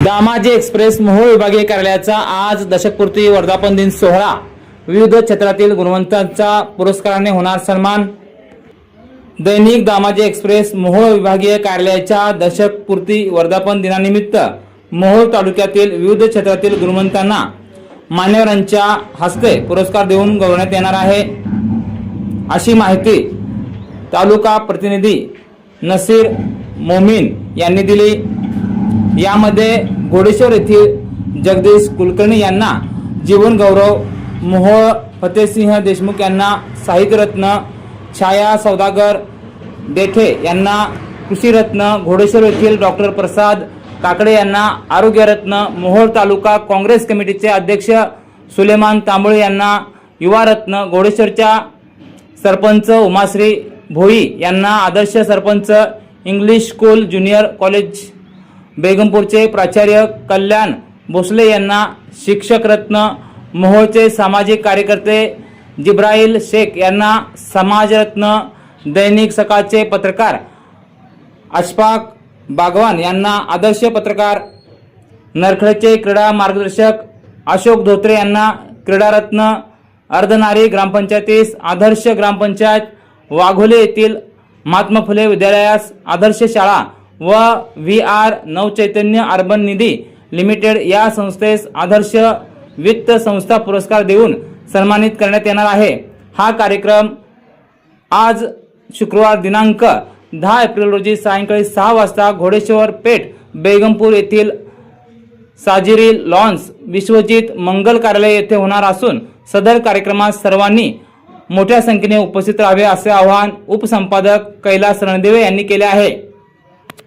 Damaji express Mohol विभागीय कार्यालयाचा आज दशकपूर्ती वर्धापन दिन सोहळा। विविध क्षेत्रातील गुणवंतांचा पुरस्काराने होणार सन्मान। दैनिक दामाजी एक्सप्रेस मोहोळ विभागीय कार्यालयाच्या दशकपूर्ती वर्धापन दिनानिमित्त मोहोळ तालुक्यातील विविध क्षेत्रातील गुणवंतांना मान्यवरांच्या हस्ते पुरस्कार देऊन गौरवण्यात येणार आहे, अशी माहिती तालुका प्रतिनिधी नसीर मोमीन यांनी दिली। यामध्ये घोडेश्वर येथील जगदीश कुलकर्णी यांना जीवन गौरव, मोहोळ फतेसिंह देशमुख यांना साहित्यरत्न, छाया सौदागर देठे यांना कृषीरत्न, घोडेश्वर येथील डॉक्टर प्रसाद काकडे यांना आरोग्यरत्न, मोहोळ तालुका काँग्रेस कमिटीचे अध्यक्ष सुलेमान तांबळे यांना युवा रत्न, घोडेश्वरच्या सरपंच उमाश्री भोई यांना आदर्श सरपंच, इंग्लिश स्कूल ज्युनियर कॉलेज बेगमपूरचे प्राचार्य कल्याण भोसले यांना शिक्षक रत्न, मोहोळचे सामाजिक कार्यकर्ते जिब्राईल शेख यांना समाजरत्न, दैनिक सकाळचे पत्रकार अशफाक बागवान यांना आदर्श पत्रकार, नरखेडचे क्रीडा मार्गदर्शक अशोक धोत्रे यांना क्रीडारत्न, अर्धनारी ग्रामपंचायतीस आदर्श ग्रामपंचायत, वाघोले येथील महात्मा फुले विद्यालयास आदर्श शाळा व VR नवचैतन्य अर्बन निधी लिमिटेड या संस्थेस आदर्श वित्त संस्था पुरस्कार देऊन सन्मानित करण्यात येणार आहे। हा कार्यक्रम आज शुक्रवार दिनांक 10 एप्रिल रोजी सायंकाळी 6 वाजता घोडेश्वर पेठ बेगमपूर येथील साजिरी लॉन्स विश्वजित मंगल कार्यालय येथे होणार असून सदर कार्यक्रमात सर्वांनी मोठ्या संख्येने उपस्थित राहावे असे आवाहन उपसंपादक कैलास रणदिवे यांनी केले आहे।